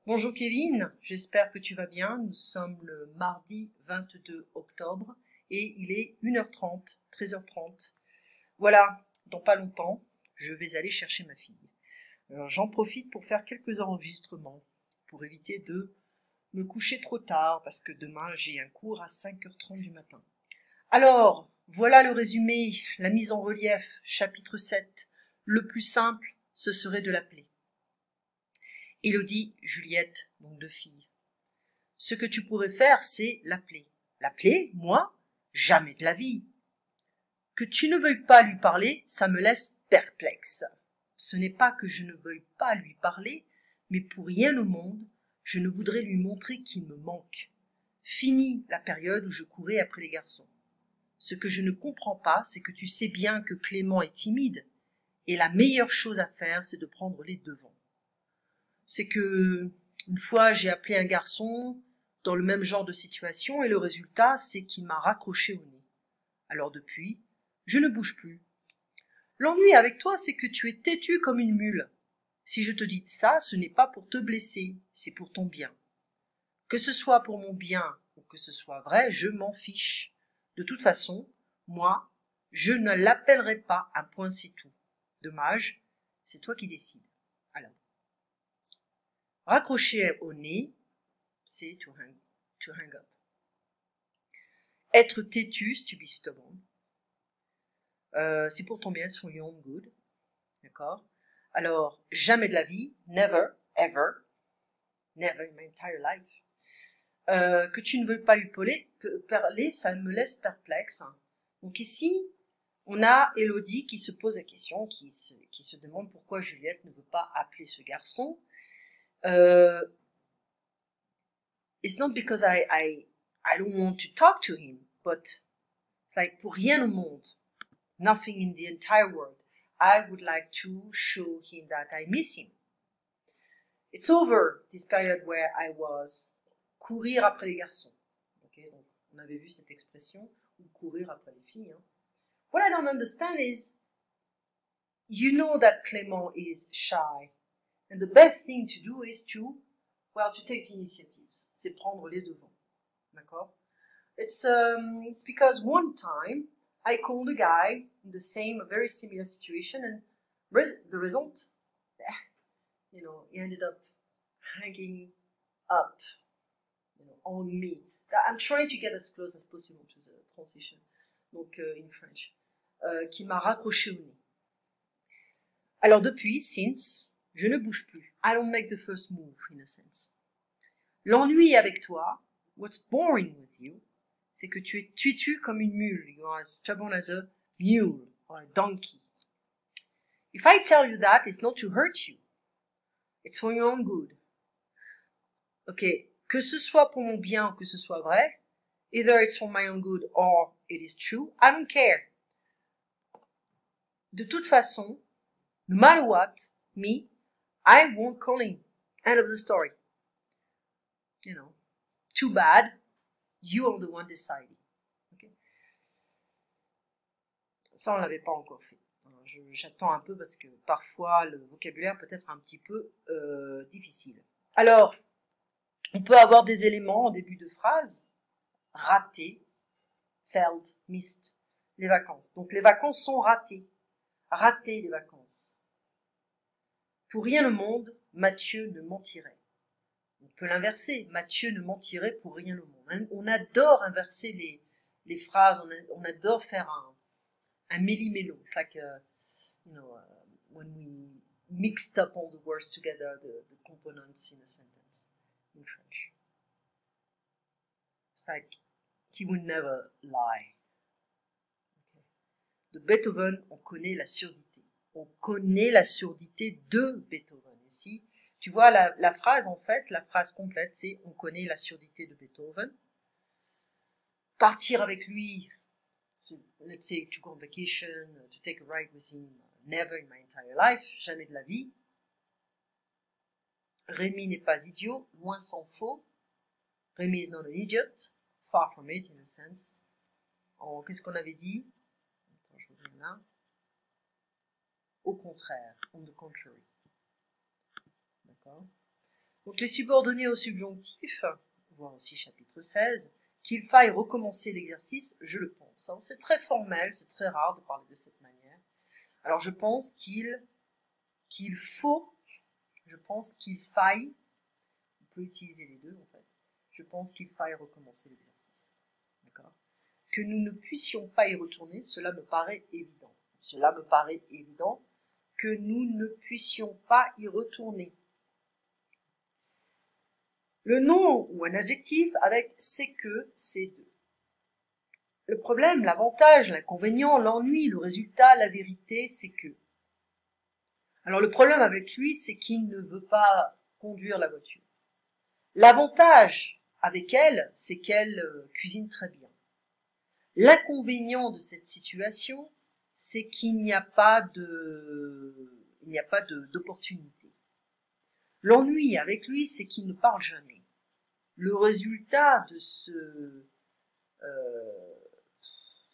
Bonjour Kevin, j'espère que tu vas bien. Nous sommes le mardi 22 octobre et il est 1h30, 13h30. Voilà, dans pas longtemps, je vais aller chercher ma fille. Alors j'en profite pour faire quelques enregistrements pour éviter de me coucher trop tard parce que demain j'ai un cours à 5h30 du matin. Alors, voilà le résumé, la mise en relief, chapitre 7. Le plus simple, ce serait de l'appeler. Élodie, Juliette, donc deux filles. Ce que tu pourrais faire, c'est l'appeler. L'appeler, moi, jamais de la vie. Que tu ne veuilles pas lui parler, ça me laisse perplexe. Ce n'est pas que je ne veuille pas lui parler, mais pour rien au monde, je ne voudrais lui montrer qu'il me manque. Fini la période où je courais après les garçons. Ce que je ne comprends pas, c'est que tu sais bien que Clément est timide, et la meilleure chose à faire, c'est de prendre les devants. C'est que, une fois, j'ai appelé un garçon dans le même genre de situation et le résultat, c'est qu'il m'a raccroché au nez. Alors depuis, je ne bouge plus. L'ennui avec toi, c'est que tu es têtu comme une mule. Si je te dis ça, ce n'est pas pour te blesser, c'est pour ton bien. Que ce soit pour mon bien ou que ce soit vrai, je m'en fiche. De toute façon, moi, je ne l'appellerai pas, un point c'est tout. Dommage, c'est toi qui décides. Alors, raccrocher au nez, c'est to hang up. Être têtu, to be stubborn. C'est pour ton bien, c'est for your own good. D'accord? Alors, jamais de la vie, never, ever, never in my entire life. Que tu ne veux pas lui parler, ça me laisse perplexe. Donc ici, on a Élodie qui se pose la question, qui se demande pourquoi Juliette ne veut pas appeler ce garçon. It's not because I don't want to talk to him, but it's like pour rien au monde, nothing in the entire world, I would like to show him that I miss him. It's over this period where I was courir après les garçons. Okay, donc on avait vu cette expression, ou courir après les filles. Hein. What I don't understand is, you know that Clément is shy, and the best thing to do is to take the initiatives. C'est prendre les devants. D'accord? It's because one time I called a guy in the same, a very similar situation, and the result, he ended up hanging up, on me. I'm trying to get as close as possible to the transition, donc in French, qui m'a raccroché au nez. Alors depuis, since, je ne bouge plus. I don't make the first move, in a sense. L'ennui avec toi, what's boring with you, c'est que tu es têtu comme une mule. You are as stubborn as a mule or a donkey. If I tell you that, it's not to hurt you. It's for your own good. Ok, que ce soit pour mon bien ou que ce soit vrai, either it's for my own good or it is true, I don't care. De toute façon, no matter what, me, I won't call him. End of the story. Too bad, you are the one deciding. Okay? Ça, on l'avait pas encore fait. J'attends un peu parce que parfois le vocabulaire peut être un petit peu difficile. Alors, on peut avoir des éléments en début de phrase. Raté, failed, missed. Les vacances. Donc les vacances sont ratées. Raté les vacances. Pour rien au monde, Mathieu ne mentirait. On peut l'inverser. Mathieu ne mentirait pour rien au monde. On adore inverser les phrases. On adore faire un méli-mélo. It's like when we mixed up all the words together, the components in a sentence in French. It's like he would never lie. Okay. De Beethoven, on connaît la surdité. On connaît la surdité de Beethoven. Ici, tu vois la phrase, en fait, la phrase complète, c'est on connaît la surdité de Beethoven. Partir avec lui, so let's say to go on vacation, to take a ride with him, never in my entire life, jamais de la vie. Rémi n'est pas idiot, loin s'en faut. Rémi is not an idiot, far from it in a sense. Qu'est-ce qu'on avait dit? Attends, je reviens là. Au contraire, on the contrary. D'accord? Donc les subordonnés au subjonctif, voire aussi chapitre 16, qu'il faille recommencer l'exercice, je le pense. C'est très formel, c'est très rare de parler de cette manière. Alors je pense qu'il faut, je pense qu'il faille, on peut utiliser les deux en fait, je pense qu'il faille recommencer l'exercice. D'accord ? Que nous ne puissions pas y retourner, cela me paraît évident. Cela me paraît évident que nous ne puissions pas y retourner. Le nom ou un adjectif avec c'est que, c'est de. Le problème, l'avantage, l'inconvénient, l'ennui, le résultat, la vérité, c'est que. Alors le problème avec lui, c'est qu'il ne veut pas conduire la voiture. L'avantage avec elle, c'est qu'elle cuisine très bien. L'inconvénient de cette situation, c'est qu'il n'y a pas d'opportunité. L'ennui avec lui, c'est qu'il ne parle jamais. Le résultat de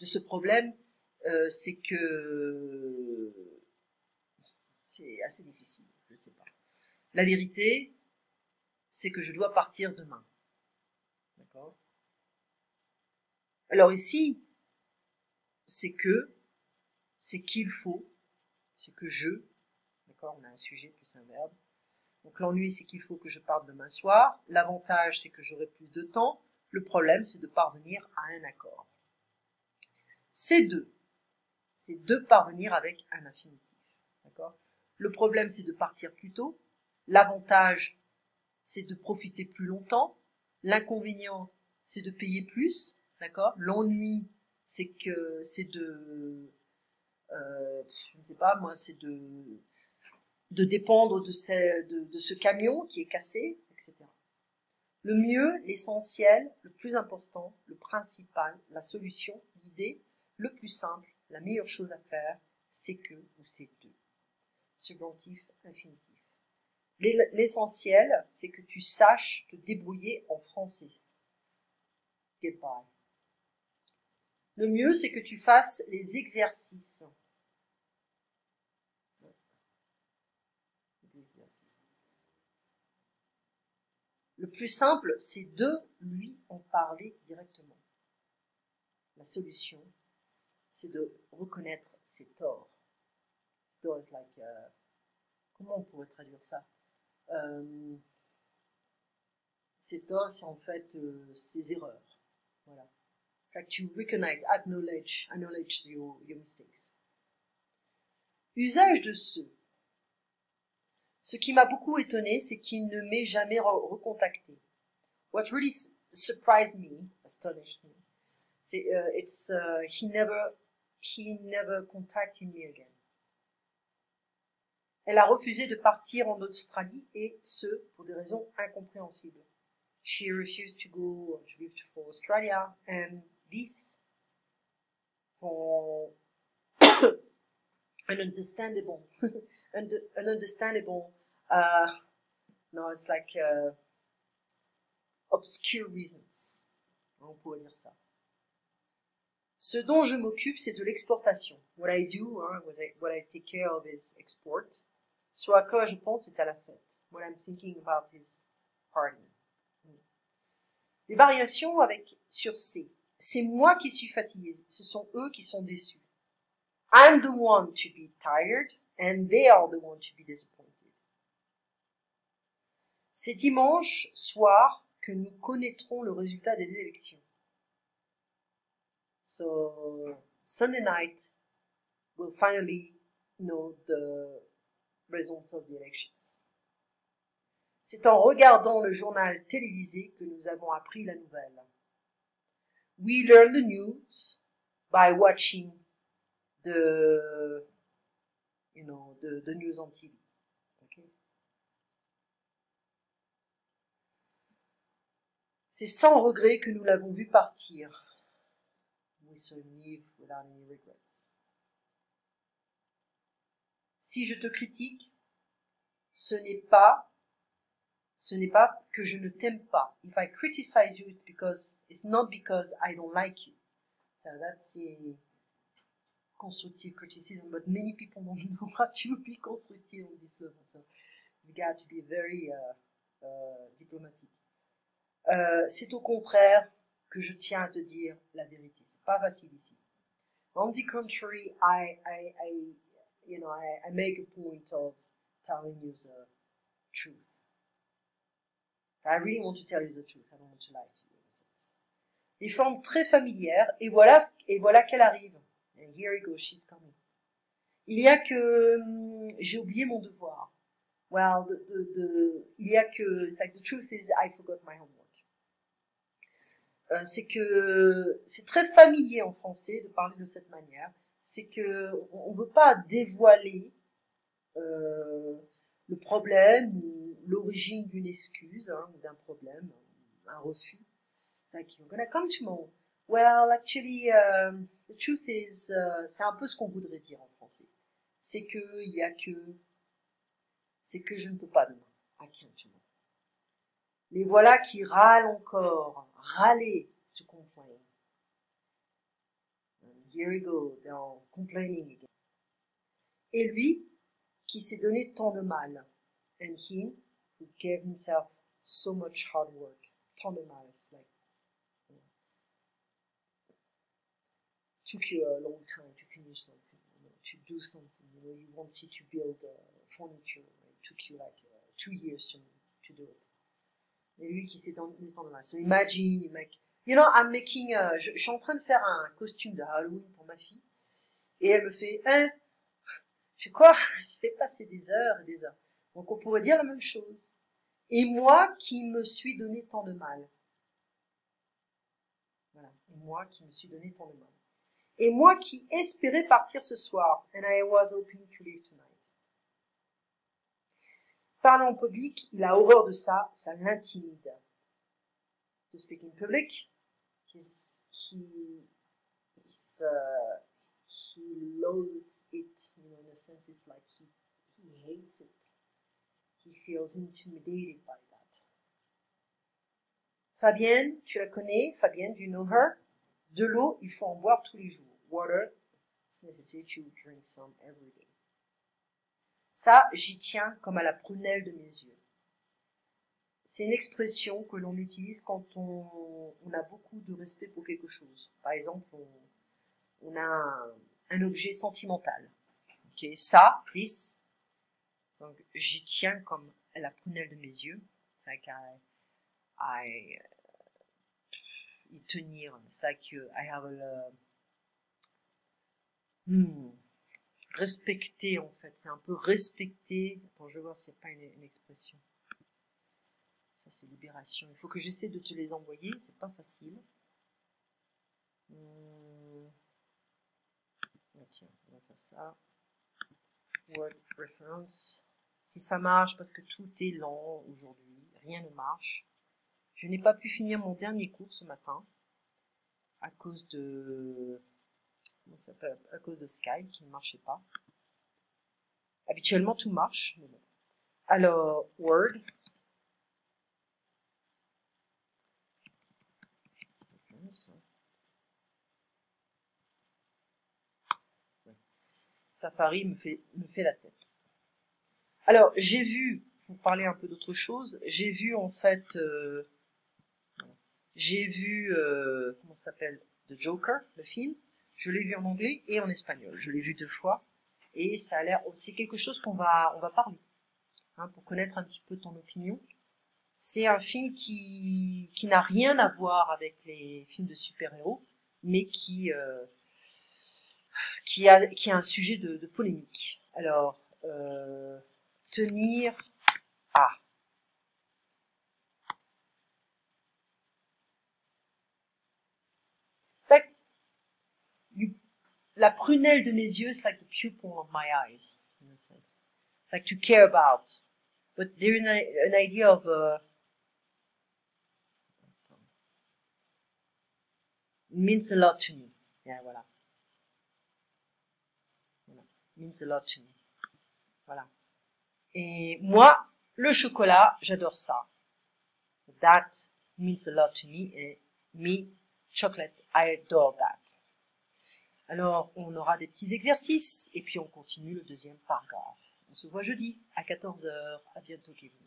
ce problème, c'est que c'est assez difficile, je ne sais pas. La vérité, c'est que je dois partir demain. D'accord ? Alors ici, c'est qu'il faut, c'est que je, d'accord, on a un sujet plus un verbe. Donc l'ennui, c'est qu'il faut que je parte demain soir. L'avantage, c'est que j'aurai plus de temps. Le problème, c'est de parvenir à un accord. C'est de parvenir avec un infinitif. D'accord ? Le problème, c'est de partir plus tôt. L'avantage, c'est de profiter plus longtemps. L'inconvénient, c'est de payer plus. D'accord ? L'ennui, c'est que je ne sais pas, moi, c'est de dépendre de ce camion qui est cassé, etc. Le mieux, l'essentiel, le plus important, le principal, la solution, l'idée, le plus simple, la meilleure chose à faire, c'est que ou c'est de. Subjonctif, infinitif. L'essentiel, c'est que tu saches te débrouiller en français. Get by. Le mieux, c'est que tu fasses les exercices. Le plus simple, c'est de lui en parler directement. La solution, c'est de reconnaître ses torts. Torts, like, comment on pourrait traduire ça? Ses torts, c'est en fait ses erreurs. Voilà. It's like to recognize, acknowledge your mistakes. Usage de ce. Ce qui m'a beaucoup étonné, c'est qu'il ne m'ait jamais recontacté. What really surprised me, astonished me, it's he never contacted me again. Elle a refusé de partir en Australie et ce pour des raisons incompréhensibles. She refused to go to live for Australia and this for ununderstandable no, it's like obscure reasons. On pourrait dire ça. Ce dont je m'occupe, c'est de l'exportation. What I do, what I take care of is export. Ce à quoi je pense, c'est à la fête. What I'm thinking about is party. Les variations sur C. C'est moi qui suis fatigué. Ce sont eux qui sont déçus. I'm the one to be tired and they are the one to be disappointed. C'est dimanche soir que nous connaîtrons le résultat des élections. So, Sunday night, we'll finally know the results of the elections. C'est en regardant le journal télévisé que nous avons appris la nouvelle. We learn the news by watching the news on TV. Okay? C'est sans regret que nous l'avons vu partir. We shall leave without any regrets. Si je te critique, ce n'est pas que je ne t'aime pas. If I criticize you, it's not because I don't like you. So that's the constructive criticism, but many people don't know how to be constructive on this level. So you got to be very diplomatique. C'est au contraire que je tiens à te dire la vérité. C'est pas facile ici. On the contrary, I make a point of telling you the truth. So I really want to tell you the truth. I don't want to lie to you in a sense. Des formes très familières, et voilà qu'elle arrive. And here we go, she's coming. Il y a que j'ai oublié mon devoir. Well, il y a que, it's like the truth is I forgot my homework. C'est que c'est très familier en français de parler de cette manière. C'est que on veut pas dévoiler le problème ou l'origine d'une excuse, hein, ou d'un problème, un refus. C'est like, you're gonna come tomorrow. Well, actually, the truth is, c'est un peu ce qu'on voudrait dire en français. C'est que je ne peux pas demain. I can't tomorrow. Les voilà qui râlent encore. Râler, to complain. And here we go, they're complaining again. Et lui, qui s'est donné tant de mal. And him, who gave himself so much hard work. Tant de mal, it's like, took you a long time to finish something, to do something. You wanted to build furniture. It took you like 2 years to do it. Et lui qui s'est donné tant de mal. So imagine, you know, I'm making, je suis en train de faire un costume de Halloween pour ma fille. Et elle me fait, je fais quoi? Je vais passer des heures et des heures. Donc on pourrait dire la même chose. Et moi qui me suis donné tant de mal. Voilà. Et moi qui me suis donné tant de mal. Et moi qui espérais partir ce soir. And I was hoping to leave tonight. Parler en public, il a horreur de ça, ça l'intimide. To speak in public, he loathes it, you know, in a sense it's like he hates it. He feels intimidated by that. Fabienne, tu la connais? Fabienne, do you know her? De l'eau, il faut en boire tous les jours. Water, it's necessary to drink some every day. Ça, j'y tiens comme à la prunelle de mes yeux. C'est une expression que l'on utilise quand on a beaucoup de respect pour quelque chose. Par exemple, on a un objet sentimental. Okay, ça, this, donc j'y tiens comme à la prunelle de mes yeux. C'est like y tenir. C'est like I have respecter en fait. C'est un peu respecter. Attends, je vais voir s'il n'y a pas une expression. Ça, c'est libération. Il faut que j'essaie de te les envoyer. C'est pas facile. Tiens, on va faire ça. Word reference. Si ça marche, parce que tout est lent aujourd'hui. Rien ne marche. Je n'ai pas pu finir mon dernier cours ce matin. À cause de... Comment ça s'appelle? À cause de Skype qui ne marchait pas. Habituellement, tout marche. Mais bon. Alors, Word. Safari me fait la tête. Alors, j'ai vu, pour parler un peu d'autre chose, j'ai vu en fait, comment ça s'appelle, The Joker, le film. Je l'ai vu en anglais et en espagnol. Je l'ai vu 2 fois. Et ça a l'air, c'est quelque chose on va parler, hein, pour connaître un petit peu ton opinion. C'est un film qui n'a rien à voir avec les films de super-héros, mais qui a un sujet de polémique. Alors, tenir à. C'est like la prunelle de mes yeux, it's like the pupil of my eyes, in a sense. It's like to care about. But there is an idea of means a lot to me. Yeah, voilà. Means a lot to me. Voilà. Et moi, le chocolat, j'adore ça. That means a lot to me. Et me, chocolate, I adore that. Alors, on aura des petits exercices et puis on continue le deuxième paragraphe. On se voit jeudi à 14h. À bientôt, Kevin.